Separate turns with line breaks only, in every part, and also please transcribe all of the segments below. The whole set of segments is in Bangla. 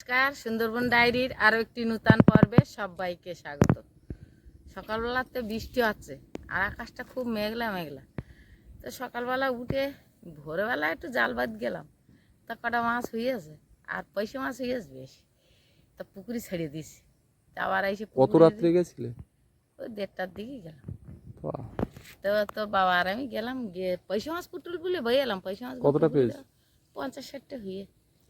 নমস্কার, সুন্দরবন ডায়েরির আরও একটি নূতন পর্বে সবাইকে স্বাগত। সকালবেলাতে বৃষ্টি হচ্ছে আর আকাশটা খুব মেঘলা মেঘলা। তো সকালবেলা উঠে ভোরবেলা একটু জাল বাদ গেলাম, তা কটা মাছ হয়েছে আর পয়সা মাছ হয়েছে বেশি। তা পুকুরি ছেড়ে দিছি। তা আবার এসে
কত রাত্রে গেছিলে?
ওই 1:30টার দিকে গেলাম।
বাহ!
তো বাবা আর আমি গেলাম, গিয়ে পয়সা মাছ পুটুল বলে বয়ে এলাম। পয়সা মাছ
কতটা পেয়েছো?
50-60টা হয়ে।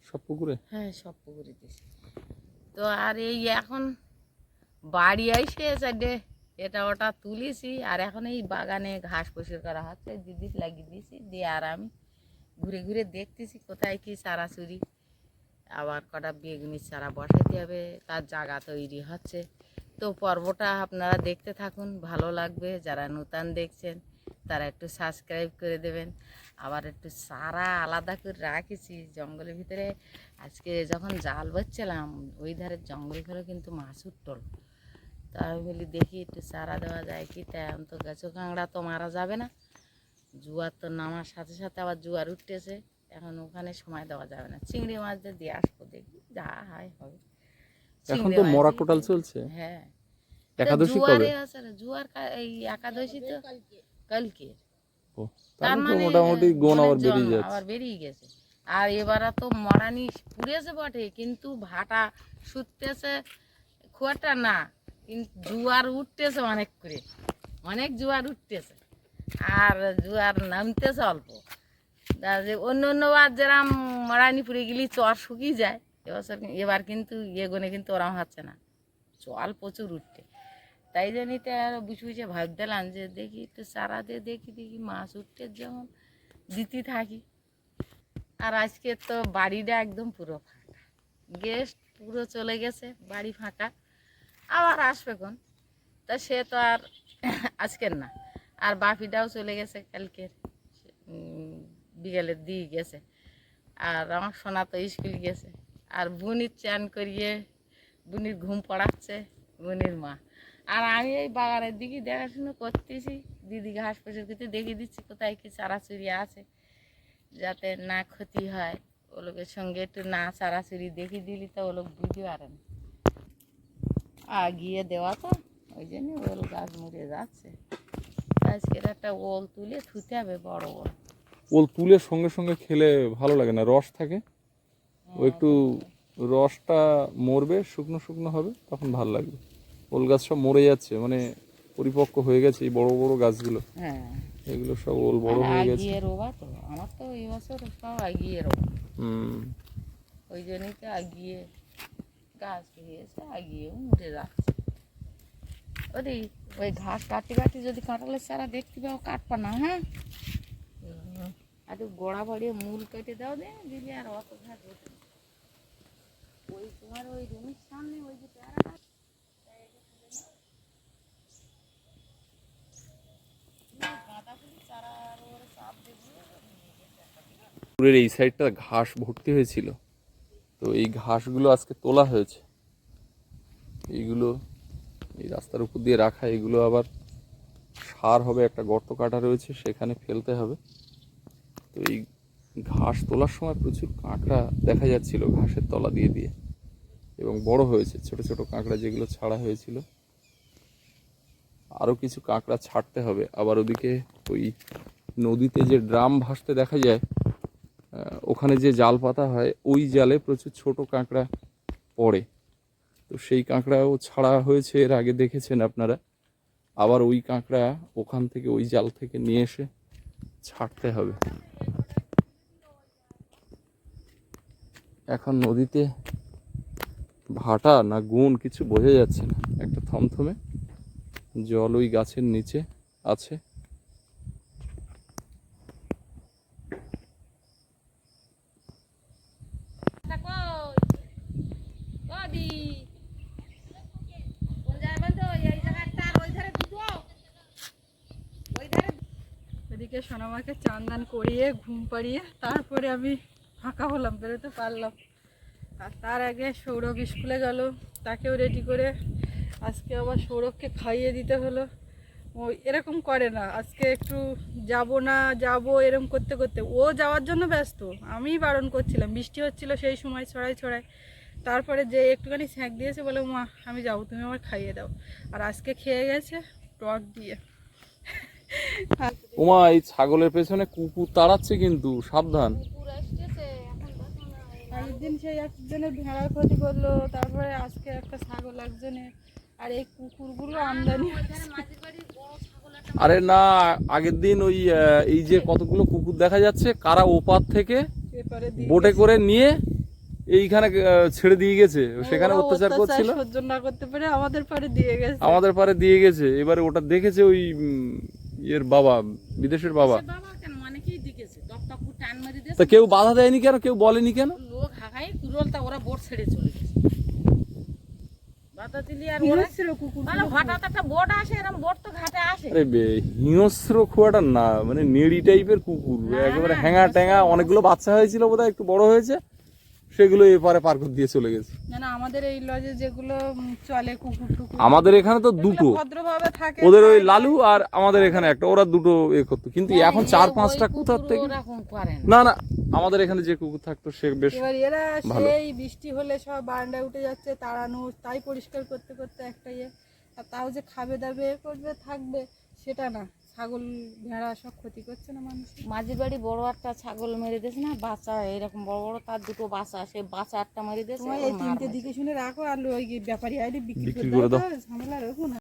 সব পুকুরে?
হ্যাঁ, সব পুকুরে দিছি। তো আর এই এখন বাড়ি এসে চারটে এটা ওটা তুলেছি, আর এখন এই বাগানে ঘাস পরিষ্কার করা হচ্ছে, দিদি লাগিয়ে দিয়েছি দিয়ে আর আমি ঘুরে ঘুরে দেখতেছি কোথায় কি চারাচুরি। আবার কটা বেগুনির চারা বসাতে হবে, তার জায়গা তৈরি হচ্ছে। তো পর্বটা আপনারা দেখতে থাকুন, ভালো লাগবে। যারা নূতন দেখছেন তারা একটু সাবস্ক্রাইব করে দেবেন। আবার একটু চারা আলাদা করে রাখেছি জঙ্গলের ভিতরে। আজকে যখন জাল বসছিলাম ওই ধারে জঙ্গল ঘরে কিন্তু মাছ উঠল। তা আমি বলি দেখি একটু চারা দেওয়া যায় কি। তাই এখন তো গাছ কাঁকড়া তো মারা যাবে না, জোয়ার তো নামার সাথে সাথে আবার জোয়ার উঠতেছে, এখন ওখানে সময় দেওয়া যাবে না। চিংড়ি মাছ দিয়ে আসবো, দেখি যা হয় হবে।
এখন তো মরা কোটাল চলছে।
হ্যাঁ,
একাদশী কবে?
জোয়ারে আছে না, জোয়ার এই একাদশী তো কালকে।
ও,
তার
তাহলে তো
মানে
মোটামুটি গুণ আবার বেরিয়ে
আবার
যাচ্ছে।
বেরিয়ে গেছে। আর এবারে তো মরানি পুড়েছে বটে, কিন্তু ভাটা শুতেছে খুব একটা না, কিন্তু জোয়ার উঠতেছে অনেক করে, অনেক জোয়ার উঠতেছে আর জোয়ার নামতেছে অল্প। অন্য অন্যবার যেরকম মরানি পুড়ে গেলে চর শুকিয়ে যায়, এবার কিন্তু এগোনে কিন্তু ওরম হচ্ছে না, জল প্রচুর উঠতে। তাই জন্যই আরো বুঝে বুঝে ভাবছিলাম যে দেখি একটু চারা দিয়ে দেখি দেখি মাছ উঠতে যেমন দিতে থাকি। আর আজকে তো বাড়িটা একদম পুরো ফাঁকা, গেস্ট পুরো চলে গেছে, বাড়ি ফাঁকা। আবার আসবে কোন, তা সে তো আর আজকের না। আর বাপিটাও চলে গেছে কালকের বিকেলের দিয়ে গেছে। আর আমার সোনা তো স্কুল গেছে। আর বুনির চান করিয়ে বুনির ঘুম পড়াচ্ছে বুনির মা। আর আমি এই বাগানের দিকে দেখাশুনো করতেছি, দিদি ঘাস পরিষ্কার করতে দেখিয়ে দিচ্ছি কোথায় কি চারাচুরি আছে, যাতে না ক্ষতি হয়। ও লোকের সঙ্গে একটু না চারাচুরি দেখিয়ে দিলি তো ও লোক বুঝতে পারে না, আগিয়ে দেওয়া তো ওই জন্য ওল গাছ মরে যাচ্ছে। আজকের একটা ওল তুলে থুতে হবে, বড় ওল।
ওল তুলে সঙ্গে সঙ্গে খেলে ভালো লাগে না, রস থাকে। ও একটু রসটা মরবে, শুকনো শুকনো হবে, তখন ভালো লাগবে। ওল গাছ সব মরে যাচ্ছে, মানে পরিপক্ক হয়ে গেছে এই বড় বড় গাছগুলো।
হ্যাঁ,
এগুলো সব ওল বড় হয়ে গেছে।
আগিয়ে রোবা তো আমার তো এই বছর সব আগিয়ে রোবা।
হুম।
ওই জন্যই তো আগিয়ে গাছ হয়েছে, আগিয়েও উঠে যাচ্ছে। ওরে ওই ঘাস কাটি কাটি যদি কাঁঠালের চারা দেখতে পাও কাটবা না, হ্যাঁ। আর গোড়া বাড়িয়ে মূল কেটে দাও, দিদি আর অত ঘাস ওঠে না। ওই তোমার ওই রুমের সামনে ওই যে পেয়ারা গাছ, গাঁদা ফুলের চারা আর ওর চাপ দেবো।
পুকুরের এই সাইডটা ঘাস ভর্তি হয়েছিল, তো এই ঘাসগুলো আজকে তোলা হয়েছে। এইগুলো এই রাস্তার উপর দিয়ে রাখা, এগুলো আবার সার হবে। একটা গর্ত কাটা রয়েছে, সেখানে ফেলতে হবে। তো এই ঘাস তোলার সময় প্রচুর কাঁকড়া দেখা যাচ্ছিল ঘাসের তলা দিয়ে দিয়ে, এবং বড় হয়েছে ছোট ছোট কাঁকড়া যেগুলো ছাড়া হয়েছিল। আরও কিছু কাঁকড়া ছাড়তে হবে। আবার ওদিকে ওই নদীতে যে ড্রাম ভাসতে দেখা যায়, ওখানে যে জাল পাতা হয়, ওই জালে প্রচুর ছোট কাঁকড়া পড়ে। তো সেই কাঁকড়াও ছাড়া হয়েছে, এর আগে দেখেছেন আপনারা। আবার ওই কাঁকড়া ওখান থেকে ওই জাল থেকে নিয়ে এসে ছাড়তে হবে। এখন নদীতে ভাটা না গুণ কিছু বোঝা যাচ্ছে না, একটা থমথমে জল ওই গাছের নিচে আছে।
ওদিকে সোনামাকে চান দান করিয়ে ঘুম পাড়িয়ে তারপরে আমি ফাঁকা হলাম, বেরোতে পারলাম। আর তার আগে সৌরভ স্কুলে গেল, তাকেও রেডি করে আজকে আবার সৌরভকে খাইয়ে দিতে হলো। ও এরকম করে না, আজকে একটু যাব না যাব এরকম করতে করতে ও যাওয়ার জন্য ব্যস্ত। আমি বারণ করছিলাম, বৃষ্টি হচ্ছিল সেই সময় ছড়াই ছড়াই, তারপরে যে একটুখানি স্যাঁক দিয়েছে, বলে মা আমি যাবো, তুমি আমার খাইয়ে দাও। আর আজকে খেয়ে গেছে টক দিয়ে।
ওমা, এই ছাগলের পেছনে কুকুর তাড়াচ্ছে, কিন্তু সাবধান।
একদিন সেই একজনের ভেড়ার ক্ষতি করলো, তারপরে আজকে একটা ছাগল একজনের। আর এই কুকুরগুলো আমদানি
আরে না, আগের দিন ওই এই যে কতগুলো কুকুর দেখা যাচ্ছে, কারা ওপার থেকে
পেপারে দিয়ে
বোটে করে নিয়ে এইখানে ছেড়ে দিয়ে গেছে, সেখানে
ওরা
অত্যাচার করছিল,
সহ্য না করতে পারে আমাদের পারে দিয়ে গেছে।
আমাদের পারে দিয়ে গেছে। এবারে ওটা দেখেছে ওই এর বাবা, বিদেশের বাবা।
বাবা কেন অনেকেই দিকেছে, টক টক করে টান মারি
তা
দিয়েছে,
কেউ বাধা দেয়নি কেন, কেউ বলেনি কেন?
লোক হাঁকাই কুরল, তা ওরা বোট ছেড়ে চলে গেছে। বাধা দিলি আর ওরা
কুকুর
মানে হঠাৎ একটা বোট আসে, এরকম বোট তো ঘাটে আসে।
আরে হিংস্র খুব একটা না, মানে নেড়ি টাইপের কুকুর, একেবারে হ্যাঙ্গা ট্যাঙ্গা। অনেকগুলো বাচ্চা হয়েছিল বোধহয়, একটু বড় হয়েছে, সেগুলো এপারে পার করে দিয়ে চলে গেছে।
না আমাদের এই লজে যেগুলো চলে কুকুর টুকুর,
আমাদের এখানে তো দুটো,
ভদ্রভাবে থাকে।
ওদের ওই লালু আর আমাদের এখানে একটা, ওরা দুটো এ করতো। কিন্তু এখন 4-5টা কোথার থেকে,
ওরকম করে না।
না না, আমাদের এখানে যে কুকুর থাকতো সে বেশ
এবার এরা
ভালো।
সেই বৃষ্টি হলে সব বারান্দায় উঠে যাচ্ছে, তাড়ানো, তাই পরিষ্কার করতে করতে একটা ইয়ে। আর তাও যে খাবে দাবে এ করবে থাকবে সেটা না, ছাগল ভেড়া সব ক্ষতি করছে না মানুষ।
মাঝির বাড়ি বড় একটা ছাগল মেরে দিয়েছে না, বাচ্চা এরকম বড় বড়, তার দুটো বাচ্চা, সেই বাচ্চা একটা মেরে দিয়েছে।
তোমার এই তিনটে দিকে শুনে রাখো, আর ওই ব্যাপারী আইলে বিক্রি
বিক্রি
করে
করে
দাও,
দাও।
ঝামেলা রাখো না।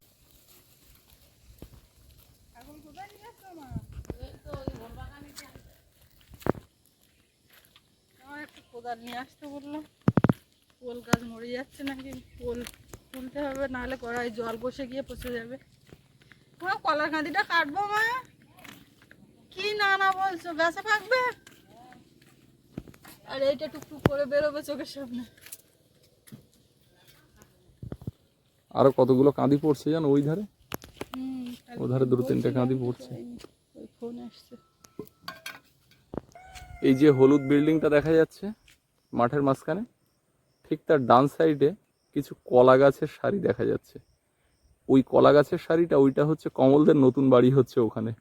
ছাগল কোথায় নিয়ে আসছো মা? আমার একটা কোদাল নিয়ে আসতে বললাম, পোল গাছ মরে যাচ্ছে নাকি, পোল তুলতে হবে, নাহলে কড়াই জল বসে গিয়ে পচে যাবে। মা কলার কাঁদিটা কাটবো মা? কি না না বলছো, গাছে থাকবে? আর এইটা টুকটুক করে বেরোবে চোখের সামনে।
আরো কতগুলো কাঁদি পড়ছে জানো ওই ধারে,
হুম,
ও ধারে 2-3টা কাঁদি পড়ছে।
ওই ফোন আসছে।
এই যে হলুদ বিল্ডিংটা দেখা যাচ্ছে মাঠের মাঝখানে, ঠিক তার ডান সাইডে কিছু কলা গাছের সারি দেখা যাচ্ছে। ওই কলা গাছের সারিটা, ওইটা হচ্ছে কমলদের নতুন বাড়ি হচ্ছে ওখানে।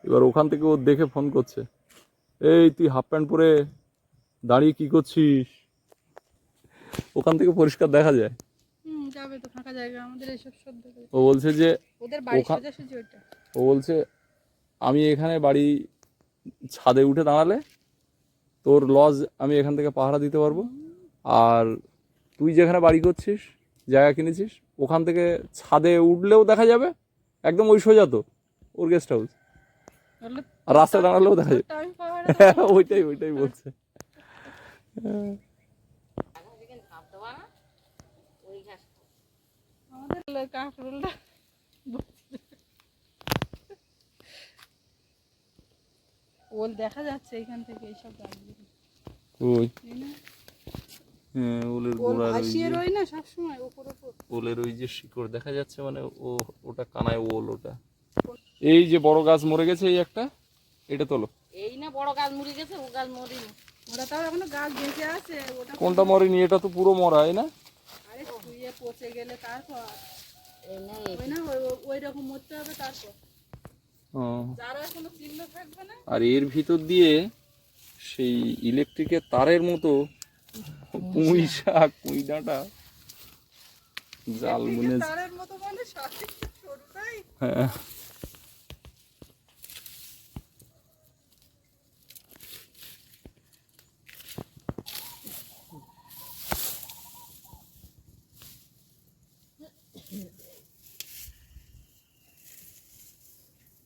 এবার ওখান থেকে ও দেখে ফোন করছে, এই তুই হাফ প্যান্ট পরে দাঁড়িয়ে কি করছিস? ওখান থেকে পরিষ্কার দেখা যায়।
যাবে তো, ফাঁকা জায়গা আমাদের এইসব সব দেখে।
ও বলছে যে
ওদের বাড়ি
ওখা-
সোজাসুজি ওইটা।
ও বলছে আমি এখানে বাড়ি ছাদে উঠে দাঁড়ালে তোর লজ আমি এখান থেকে পাহারা দিতে পারবো, আর তুই যেখানে বাড়ি করছিস, জায়গা কিনেছিস, ওখান থেকে ছাদে উঠলেও দেখা যাবে, একদম ওই সোজা তো ওর গেস্ট হাউস,
তাহলে
আর রাস্তায় দাঁড়ালেও দেখা যাবে।
ওটা আমি পাহাড়ে
ওইটাই বলছে।
আমাদের কাঁকরোলটা ওল দেখা যাচ্ছে এখান থেকে, এইসব গাছগুলো।
ওই
এই না?
হ্যাঁ, ওলের
ওল
গোড়ার ওই
ভাসিয়ে
যে
রই না সবসময় ওপর ওপর।
ওলের ওই যে শিকড় দেখা যাচ্ছে, মানে ওটা কানায় ওল। ওটা এই যে বড় গাছ মরে গেছে, এই একটা, এটা তোলো।
এই না বড় গাছ মরে গেছে, ও গাছ মরিনি।
ওটা তাও এখনো গাছ বেঁচে আছে, ওটা
কোনটা মরেনি? এটা তো পুরো মরা, না?
আরে শুয়ে পচে গেলে তারপর
এই না
ওই না ওই রকম মরতে হবে তারপর,
ও,
যারা কোনো চিহ্ন থাকবে না।
আর এর ভিতর দিয়ে সেই ইলেকট্রিকের তারের মতো পুঁই শাক, পুঁই ডাঁটা জাল বুনে।
তারের মতো মানে সঠিক সরুটাই।
হ্যাঁ,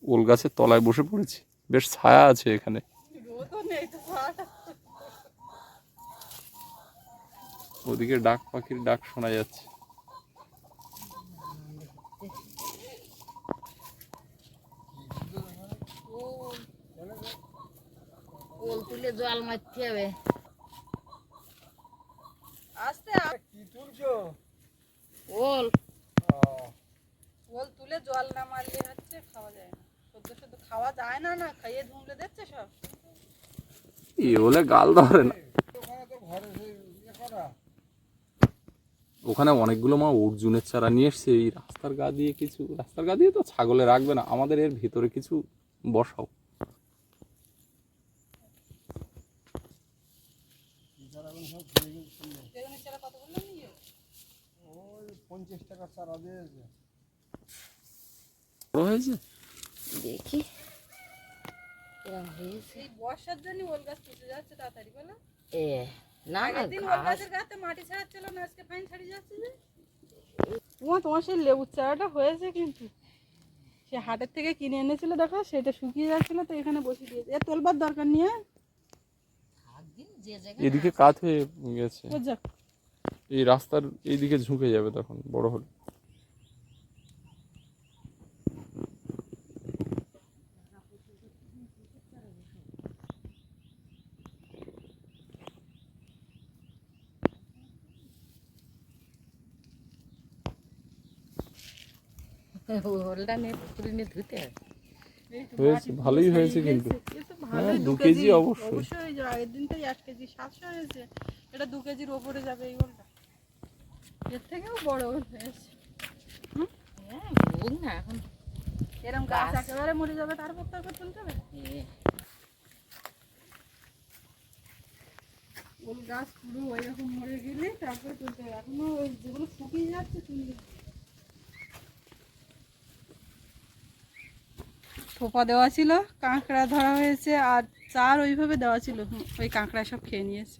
ওল গাছের তলায় বসে পড়েছি, বেশ ছায়া আছে এখানে।
রোদও নেই তো ছাড়া।
ওদিকে ডাক পাখির ডাক শোনা যাচ্ছে।
ওল তুলে জল মারতে হবে।
আস্তে
কি তুলছো?
ওল
ওল তুলে জল না মারলে হচ্ছে খাওয়া যায় না, সদ্য সদ্য খাওয়া যায় না, না খাইয়ে ধুমলে দিচ্ছে সব।
এ ওলে গাল ধরে না।
ওখানে তো ঘরে সেই ইয়ে করা।
ওখানে অনেকগুলো মা অর্জুনের চারা নিয়ে এসছে, এই রাস্তার গা দিয়ে কিছু, রাস্তার গা দিয়ে তো ছাগলে রাখবে না, আমাদের এর ভিতরে কিছু বসাও।
যেখানে
50 টাকা চারা দিয়েছে।
বড় হয়েছে?
দেখি এরকম হয়েছে।
এই বর্ষার জন্য ওল গাছ পচে যাচ্ছে তাড়াতাড়ি বলো।
এ না না
আগের দিন ওল
ঘাস
গাছের গাতে মাটি ছাড়াচ্ছিল না, আজকে ফাইন ছাড়িয়ে যাচ্ছে যে। তোমার সেই লেবুর চারাটা হয়েছে কিন্তু সে হাটের থেকে কিনে এনেছিল, দেখো সেটা শুকিয়ে যাচ্ছিল তো এখানে বসিয়ে দিয়েছে। এ তোলবার দরকার নিয়ে
একদিন যে জায়গায়
এদিকে কাত হয়ে গেছে,
ও যাক।
এই রাস্তার এইদিকে ঝুঁকে যাবে তখন বড় হলে।
ওলটা নিয়ে পুকুরে নিয়ে ধুতে হবে।
এই তো
হয়েছে,
মাটি
ভালোই
পুরো
হয়েছে
ছাড়িয়ে
কিন্তু।
গেছে। এ তো ভালোই,
হ্যাঁ,
2
2 কেজি অবশ্যই।
অবশ্যই যে আগের দিনটাই 1 কেজি 700 হয়েছে, এটা 2 কেজির ওপরে যাবে এই ওলটা। এর থেকেও বড় ওল হয়েছে।
হ্যাঁ হোক না এখন
এরকম গাছ
গাছ।
একেবারে মরে যাবে তারপর তুলতে হবে।
এ,
ওল গাছ পুরো ওই রকম মরে গেলে তারপর তুলতে হবে। এখনো ওই যেগুলো শুকিয়ে যাচ্ছে তুলতে হবে। থোপা দেওয়া ছিল, কাঁকড়া ধরা হয়েছে, আর চার ওইভাবে দেওয়া ছিল, ওই কাঁকড়া সব খেয়ে নিয়েছে।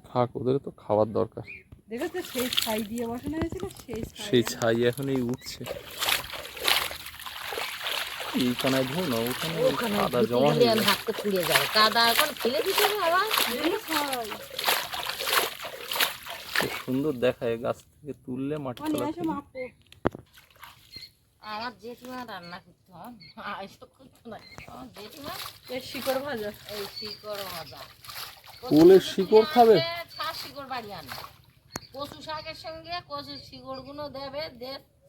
খাক, ওদের তো খাবার দরকার।
দেখেছো সেই ছাই দিয়ে বসানো হয়েছিল,
সেই ছাই এখন এই উঠছে। এই কানায় ধো না, ওখানে
ওখানে
কাদা
ধুতে
জমা
গেলে
হয়ে
আর
যায়।
হাত তো পুড়ে যাবে, কাদা এখন ফেলে দিতে হবে আবার।
খুব সুন্দর দেখায়, গাছ থেকে তুললে মাটি
নিয়ে
তলা
আসো
থেকে।
মাপো।
আমার জেঠিমা রান্না করতে হয়, এসব করতো না। আমার জেঠিমা
এর শিকড় ভাজা।
এই শিকড় ভাজা,
ওলের শিকড় খাবে?
ছাড় শিকড় বাড়ি আনে, কচু শাকের সঙ্গে কচুর শিকড় গুলো দেবে,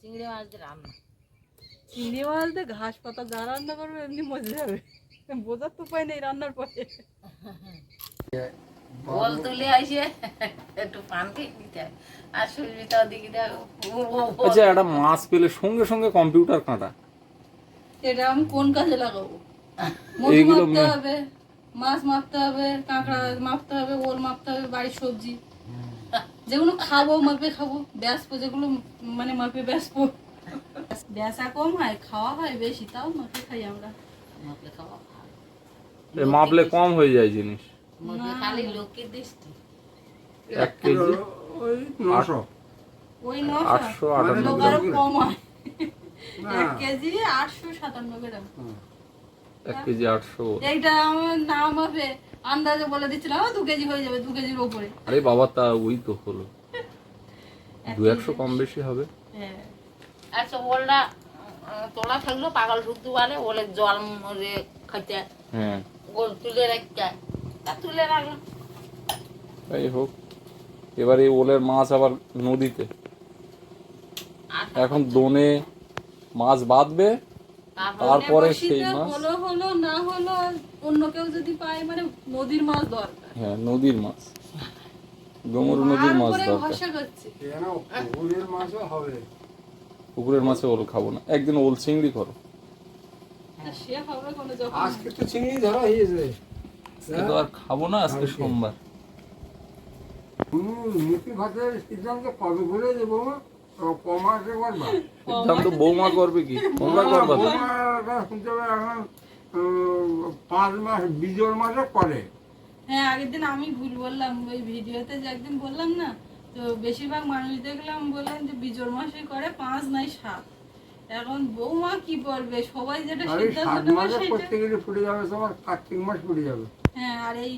চিংড়ি মাছ দিয়ে রান্না।
চিংড়ি মাছ দিয়ে ঘাস পাতা যা রান্না করবে এমনি মজে যাবে, বোঝার তো উপায় নেই রান্নার পরে।
বল তুলে আসে একটু পান খেয়ে দিতে হয়, আর সুবিধা দিকে দেখো।
আচ্ছা, একটা মাছ পেলে সঙ্গে সঙ্গে কম্পিউটার কাঁটা।
এটা আমি কোন কাজে লাগাবো? মধু
এইগুলো
মাপতে হবে, মাছ মাপতে হবে, কাঁকড়া মাপতে হবে, ওল মাপতে হবে, বাড়ির সবজি যেগুলো খাবো মাপে খাবো, ব্যাসবো যেগুলো মানে মাপে ব্যাসবো। ব্যাসা কম হয়, খাওয়া হয় বেশি, তাও মাপে খাই আমরা।
মাপলে খাওয়া ভালো।
মাপলে কম হয়ে যায় জিনিস।
মাপলে খালি লোকের দৃষ্টি।
1 কেজি
ওই 900।
ওই
858
লোকারও
গ্রাম।
কম হয়।
না।
1 কেজি 857 গ্রাম।
1 কেজি 800।
এইটা আমার না মাপে আন্দাজে বলে দিচ্ছিল 2 কেজি হয়ে যাবে, 2 কেজির উপরে।
আরে বাবা, তা ওই তো হলো,
1
200
কেজি।
কম বেশি হবে।
হ্যাঁ।
আচ্ছা ওলটা তোলা থাকলো পাগল ঢুকতে পারে, ওলের জল মরে খাইতে
হ্যাঁ,
ওল তুলে রাখতে, তা তুলে রাখলাম।
তাই হোক। এবার এই ওলের মাছ আবার নদীতে,
আর
এখন দোনে মাছ বাঁধবে, তারপরে সেই
বড়শিতে
মাছ।
হলো হলো না হলো অন্য কেউ যদি পায়, মানে নদীর মাছ দরকার।
হ্যাঁ, নদীর মাছ, ডোমর নদীর মাছ
উপরে
দরকার।
ভরসা করছে।
কেন পুকুরের মাছও হবে।
পুকুরের মাছে ওল খাবো না, একদিন ওল চিংড়ি করো।
তা সে হবে কোনো যখন।
আজকে তো চিংড়ি ধরা হয়েছে।
আজকে তো আর খাবো না, আজকে সোমবার।
মুখি ভাতের সিদ্ধান্ত কবে করে দেবো? কমাসে করবা?
সিদ্ধান্ত বৌমা করবে কি, তোমরা করবা তো?
শুনতে হবে এখন 5 মাস বিজোড় মাসে করে।
হ্যাঁ, আগের দিন আমি ভুল বললাম ওই ভিডিওতে, যে একদিন বললাম না, তো বেশিরভাগ মানুষ দেখলাম বললেন যে বিজোড় মাসে করে 5 নাই 7। এখন বৌমা কি বলবে, সবাই যেটা
আর এই
সিদ্ধান্ত
7
নেবে
মাসে
সেটা।
করতে গেলে ফুটে যাবে, তোমার কার্তিক মাস ফুটে যাবে।
হ্যাঁ, আর এই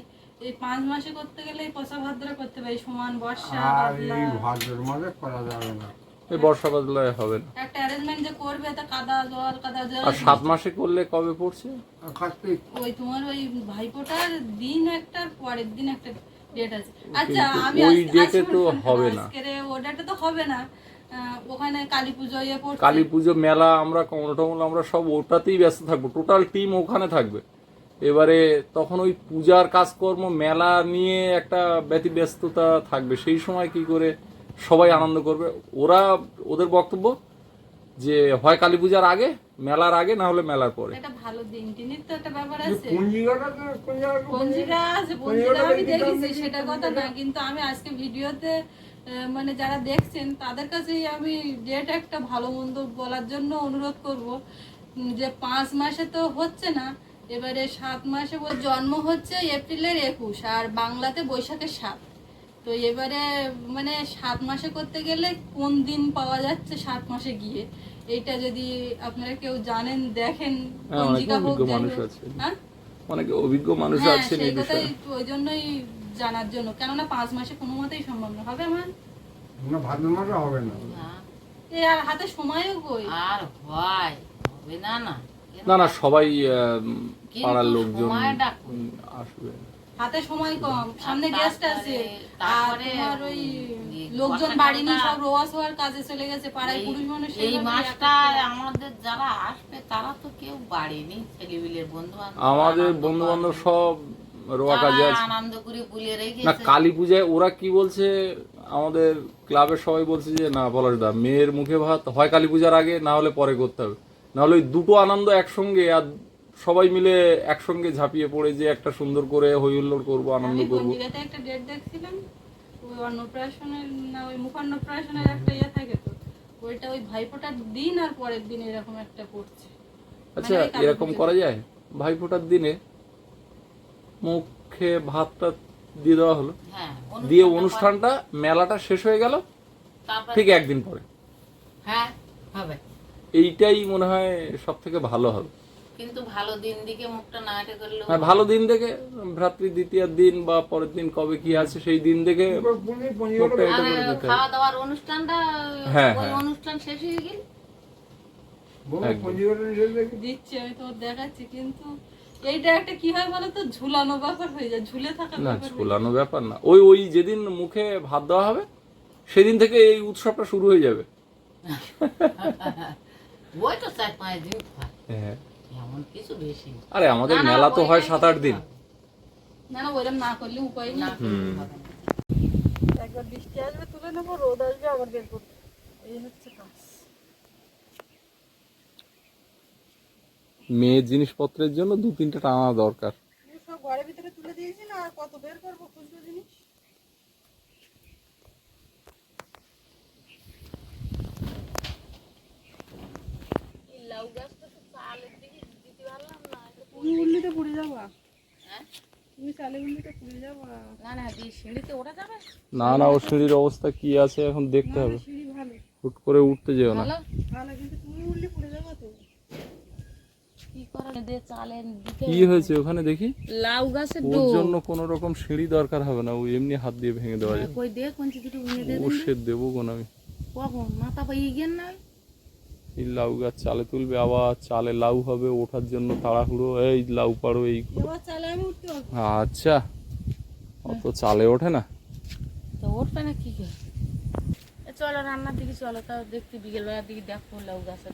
5 মাসে করতে গেলে এই পচা ভাদ্র করতে হবে, এই সমান বর্ষা
আর
বাদলা।
এই ভাদ্র মাসে করা যাবে না।
এই বর্ষা বাদলায় হবে না।
একটা অ্যারেঞ্জমেন্ট যে করবে তা কাদা জল কাদা জল।
আর 7 মাসে করলে কবে পড়ছে?
আর কার্তিক
ওই তোমার ওই ভাইফোঁটার দিন একটা, পরের দিন একটা ডেট আছে। আচ্ছা, আমি
ওই
আজকে
ডেটে তো হবে না।
আজকের ও ডেটে তো হবে না। ওখানে কালী পুজো ইয়ে পড়ছে।
কালী পুজো মেলা, আমরা কমল আমরা সব ওটাতেই ব্যস্ত থাকবো, টোটাল টিম ওখানে থাকবে। এবারে তখন ওই পূজার কাজকর্ম মেলা নিয়ে একটা ব্যতিব্যস্ততা থাকবে, সেই সময় কি করে সবাই আনন্দ করবে? ওদের বক্তব্য যে হয় কালী পূজার আগে, মেলার আগে, না হলে মেলার পরে।
এটা ভালো দিন টিনির তো একটা ব্যাপার
যে
আছে।
পঞ্জিকাটা তো কোন জায়গায়
পঞ্জিকা আছে, পঞ্জিকা আমি দেখেছি, সেটা কথা না, কিন্তু আমি আজকে ভিডিওতে মানে যারা দেখছেন তাদের কাছেই আমি ডেট একটা ভালো মন্দ বলার জন্য অনুরোধ করব, যে 5 মাসে তো হচ্ছে না, এবারে 7 মাসে ওর জন্ম হচ্ছে এপ্রিলের 21 আর বাংলাতে বৈশাখের 7। তো এবারে মানে 7 মাসে করতে গেলে কোন দিন পাওয়া যাচ্ছে 7 মাসে গিয়ে, এইটা যদি আপনারা কেউ জানেন দেখেন,
হ্যাঁ, অনেক
পঞ্জিকা হোক,
অভিজ্ঞ
যাই
মানুষ
হোক।
আছে।
হ্যাঁ
অনেক অভিজ্ঞ মানুষ
হ্যাঁ,
আছেন
সেই
এই
কথাই
বিষয়ে।
তো, ওই জন্যই জানার জন্য, কেননা 5 মাসে কোনো মতেই সম্ভব না, হবে আমার
না, ভাদ্র মাসে হবে না।
না,
এ আর হাতে সময়ও কই।
আর হয় হবে না না
না না, সবাই
কিন্তু
পাড়ার লোকজন
সময়টা কই?
আসবে।
হাতে সময় কম, সামনে
আর
গেস্ট আছে, আর
তারপরে
তোমার ওই
এই
লোকজন
বর্ষাকালটা-
বাড়ি নিয়ে সব রোয়া শোয়ার কাজে চলে গেছে, পাড়ায়
এই-
পুরুষ মানুষ
এই
সেইভাবে
মাসটা
একা একা।
আমাদের যারা আসবে তারা তো কেউ বাড়িনি, ছেলেবিলের বন্ধু
আমাদের বন্ধু বান্ধব সব রোয়া কাজে আছে।
আনন্দ করে বুলে
না,
রেখেছে।
কালী পূজায় ওরা কি বলছে, আমাদের ক্লাবের সবাই বলছে যে না পলাশদা, মেয়ের মুখে ভাত হয় কালী পূজার আগে, না হলে পরে করতে হবে, না হলে ওই দুটো আনন্দ একসঙ্গে, আর সবাই মিলে একসঙ্গে ঝাঁপিয়ে পড়ে যে একটা সুন্দর করে হই হুল্লোড় করবো, আনন্দ
আমি
করবো।
পঞ্জিকাতে একটা ডেট দেখছিলাম, ওই অন্নপ্রাশনের না ওই মুখান্নপ্রাশনের একটা ইয়ে থাকে তো, ওইটা ওই ভাইফোঁটার দিন আর পরের দিন এরকম একটা পড়ছে।
আচ্ছা,
মানে ওই কালী
এরকম
পুজোতে।
করা যায়? ভাইফোঁটার দিনে মুখে ভাতটা দিয়ে দেওয়া হলো,
হ্যাঁ,
দিয়ে
অনুষ্ঠানটা
অনুষ্ঠানটা মেলাটা শেষ হয়ে গেল
পরে- তারপরে-
ঠিক একদিন পরে।
হ্যাঁ হবে,
এইটাই মনে হয় সব থেকে ভালো হবে।
কিন্তু ভালো দিন দিকে মুখটা না হেঁটে করলেও
হ্যাঁ, ভালো দিন দেখে, ভ্রাতৃ দ্বিতীয়ার দিন বা পরের দিন কবে কি আছে সেই দিন দেখে
পঞ্জিকাটা
মুখটা এটা
আর
করে দিতে হবে।
খাওয়া দাওয়ার অনুষ্ঠানটা
হ্যাঁ,
ওই
হ্যাঁ।
অনুষ্ঠান শেষ হয়ে গেল।
পঞ্জিকাটা নিজে দেখে
দিচ্ছি আমি তোমার দেখাচ্ছি, কিন্তু এইটা একটা কি হয় বলো তো, ঝুলানো ব্যাপার হয়ে যায়, ঝুলে থাকার
না,
ব্যাপার হয়ে যায়।
ঝোলানো ব্যাপার না, ওই ওই যেদিন মুখে ভাত দেওয়া হবে সেদিন থেকে এই উৎসবটা শুরু হয়ে যাবে।
ওই তো 4-5 দিন হয়,
হ্যাঁ,
এমন কিছু বেশি না।
আরে আমাদের
না, না,
মেলা তো হয়
ওইটাই
7-8 দিন।
না না, ওইরকম না করলে উপায়
না
নেই।
করলে হবে না।
একবার বৃষ্টি আসবে তুলে নেবো, রোদ আসবে আবার বের করবো, এই হচ্ছে কাজ।
মেয়ের জিনিসপত্রের জন্য 2-3টা টানা দরকার।
এই সব ঘরের ভিতরে তুলে দিয়েছি না, আর কত বের করবো খুচরো জিনিস। তুমি উল্লিতে পড়ে যাবা,
হ্যাঁ?
তুমি চালে উল্লিতে পড়ে যাবা।
না না, দিয়ে সিঁড়িতে ওঠা যাবে?
না না, ওর সিঁড়ির অবস্থা কি আছে এখন দেখতে হবে,
সিঁড়ি ভালো
হুট করে উঠতে যেও না।
ভালো
ভালো, কিন্তু তুমি উল্লি পড়ে যাবা তো।
কি করা দিয়ে চালের দিকে
কি হয়েছে ওখানে দেখি?
লাউ গাছের
ওর
ডোর।
জন্য কোন রকম সিঁড়ি দরকার হবে না, ও এমনি হাত দিয়ে ভেঙে দেওয়া যাবে।
কই দে কোন দুটো ভেঙে দে
ও সে দেবো কোন আমি।
কখন মাথা পাইয়ে গেন না?
এই লাউ গাছ চালে তুলবে, আবার চালে লাউ হবে, ওঠার জন্য তাড়াহুড়ো, এই লাউ পাড়ো এই।
এবার চালে আমি উঠতে পারবো।
আচ্ছা, অত চালে ওঠে না।
তো উঠবে না কি করে? চলো রান্নার দিকে চলো, তাও দেখতে বিকেল বেলার দিকে দেখো লাউ গাছের